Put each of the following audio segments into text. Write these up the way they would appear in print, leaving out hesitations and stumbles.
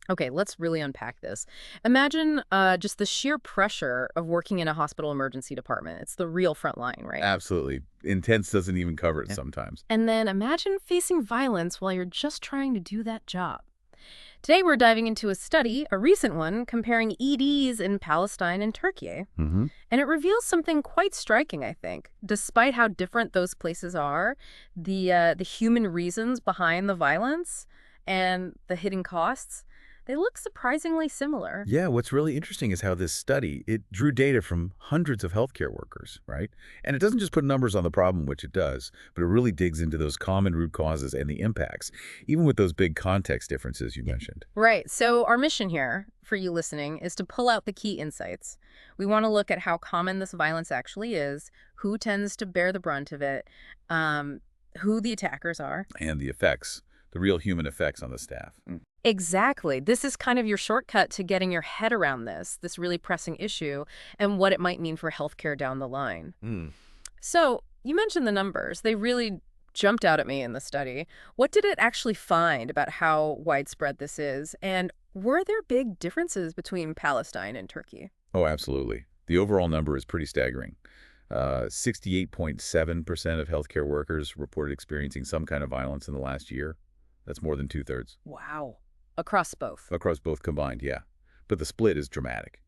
Okay, let's really unpack this. Imagine just the sheer pressure of working in a hospital emergency department. It's the real front line, right? Absolutely. Intense doesn't even cover it Yeah. sometimes. And then imagine facing violence while you're just trying to do that job. Today we're diving into a study, a recent one, comparing EDs in Palestine and Turkey. Hmm. And it reveals something quite striking, I think. Despite how different those places are, the human reasons behind the violence and the hidden costs, they look surprisingly similar. Yeah, what's really interesting is how this study, it drew data from hundreds of healthcare workers, right? And it doesn't just put numbers on the problem, which it does, but it really digs into those common root causes and the impacts, even with those big context differences you mentioned. Right. So our mission here, for you listening, is to pull out the key insights. We want to look at how common this violence actually is, who tends to bear the brunt of it, who the attackers are. And the effects, the real human effects on the staff. Exactly. This is kind of your shortcut to getting your head around this really pressing issue and what it might mean for healthcare down the line. Mm. So you mentioned the numbers. They really jumped out at me in the study. What did it actually find about how widespread this is? And were there big differences between Palestine and Turkey? Oh, absolutely. The overall number is pretty staggering. 68.7% of healthcare workers reported experiencing some kind of violence in the last year. That's more than two-thirds. Wow. Across both. Across both combined, yeah. But the split is dramatic.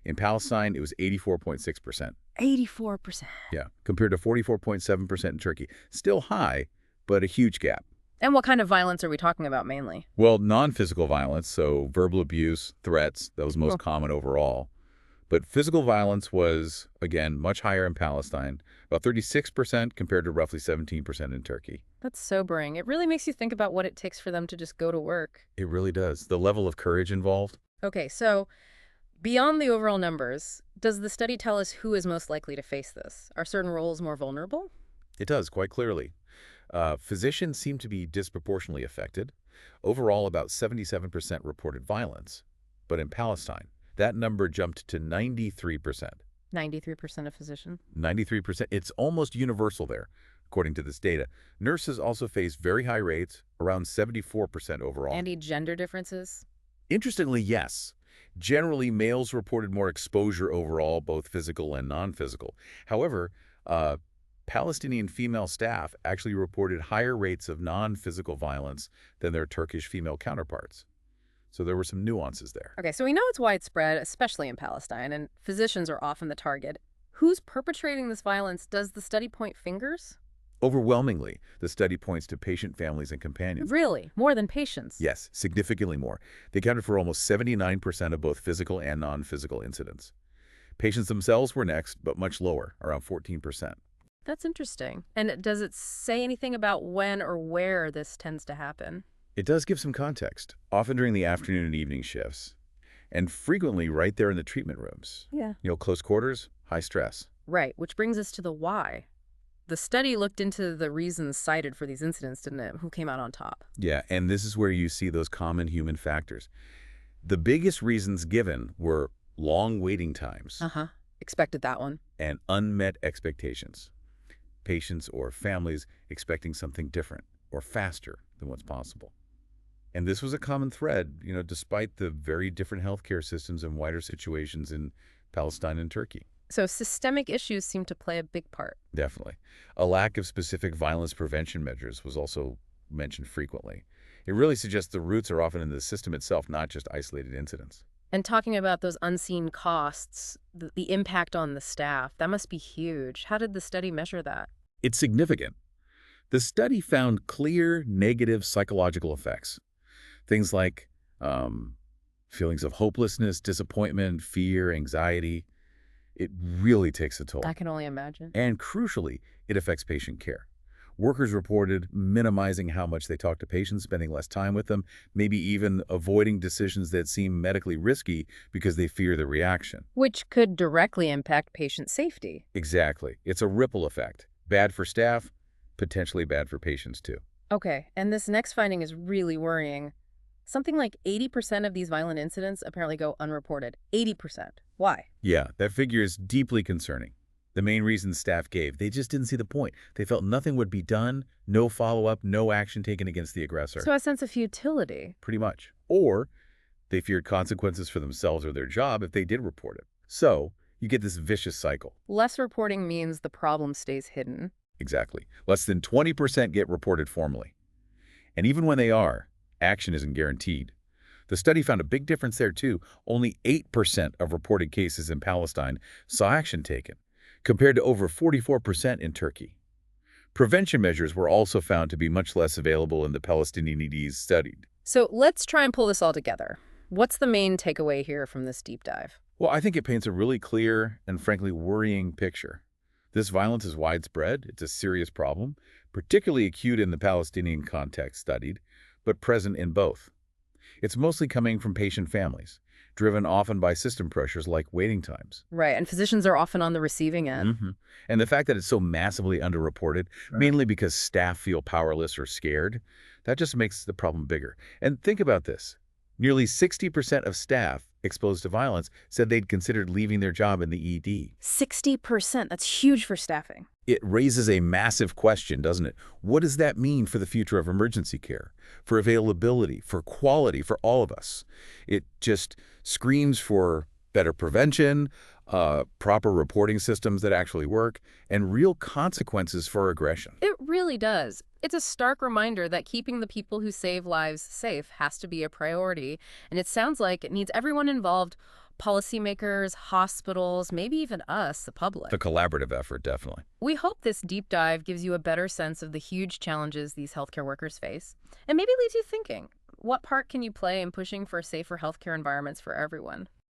In Palestine, it was 84.6%. 84%. Yeah, compared to 44.7% in Turkey. Still high, but a huge gap. And what kind of violence are we talking about mainly? Well, non-physical violence, so verbal abuse, threats, that was most Cool. common overall. But physical violence was, again, much higher in Palestine, about 36% compared to roughly 17% in Turkey. That's sobering. It really makes you think about what it takes for them to just go to work. It really does. The level of courage involved. Okay, so beyond the overall numbers, does the study tell us who is most likely to face this? Are certain roles more vulnerable? It does, quite clearly. Physicians seem to be disproportionately affected. Overall, about 77% reported violence. But in Palestine, that number jumped to 93%. 93% of physicians. 93%. It's almost universal there, according to this data. Nurses also face very high rates, around 74% overall. Any gender differences? Interestingly, yes. Generally, males reported more exposure overall, both physical and non-physical. However, Palestinian female staff actually reported higher rates of non-physical violence than their Turkish female counterparts. So there were some nuances there. Okay, so we know it's widespread, especially in Palestine, and physicians are often the target. Who's perpetrating this violence? Does the study point fingers? Overwhelmingly, the study points to patient families and companions. Really? More than patients? Yes, significantly more. They accounted for almost 79% of both physical and non-physical incidents. Patients themselves were next, but much lower, around 14%. That's interesting. And does it say anything about when or where this tends to happen? It does give some context, often during the afternoon and evening shifts, and frequently right there in the treatment rooms. Yeah. Close quarters, high stress. Right, which brings us to the why. The study looked into the reasons cited for these incidents, didn't it? Who came out on top? Yeah, and this is where you see those common human factors. The biggest reasons given were long waiting times Uh-huh. Expected that one. and unmet expectations. Patients or families expecting something different or faster than what's possible. And this was a common thread, despite the very different healthcare systems and wider situations in Palestine and Turkey. So systemic issues seem to play a big part. Definitely. A lack of specific violence prevention measures was also mentioned frequently. It really suggests the roots are often in the system itself, not just isolated incidents. And talking about those unseen costs, the impact on the staff, that must be huge. How did the study measure that? It's significant. The study found clear negative psychological effects. Things like feelings of hopelessness, disappointment, fear, anxiety. It really takes a toll. I can only imagine. And crucially, it affects patient care. Workers reported minimizing how much they talk to patients, spending less time with them, maybe even avoiding decisions that seem medically risky because they fear the reaction. Which could directly impact patient safety. Exactly. It's a ripple effect. Bad for staff, potentially bad for patients too. Okay, and this next finding is really worrying. Something like 80% of these violent incidents apparently go unreported. 80%. Why? Yeah, that figure is deeply concerning. The main reason staff gave, they just didn't see the point. They felt nothing would be done, no follow-up, no action taken against the aggressor. So a sense of futility. Pretty much. Or They feared consequences for themselves or their job if they did report it. So you get this vicious cycle. Less reporting means the problem stays hidden. Exactly. Less than 20% get reported formally. And even when they are, action isn't guaranteed. The study found a big difference there, too. Only 8% of reported cases in Palestine saw action taken, compared to over 44% in Turkey. Prevention measures were also found to be much less available in the Palestinian EDs studied. So let's try and pull this all together. What's the main takeaway here from this deep dive? Well, I think it paints a really clear and frankly worrying picture. This violence is widespread. It's a serious problem, particularly acute in the Palestinian context studied, but present in both. It's mostly coming from patient families, driven often by system pressures like waiting times. Right, and physicians are often on the receiving end. And the fact that it's so massively underreported, mainly because staff feel powerless or scared, that just makes the problem bigger. And think about this. Nearly 60% of staff exposed to violence said they'd considered leaving their job in the ED. 60%, that's huge for staffing. It raises a massive question, doesn't it? What does that mean for the future of emergency care, for availability, for quality, for all of us? It just screams for better prevention, proper reporting systems that actually work, and real consequences for aggression. It really does. It's a stark reminder that keeping the people who save lives safe has to be a priority, and it sounds like it needs everyone involved, policymakers, hospitals, maybe even us, the public. The collaborative effort, definitely. We hope this deep dive gives you a better sense of the huge challenges these healthcare workers face, and maybe leaves you thinking, what part can you play in pushing for safer healthcare environments for everyone?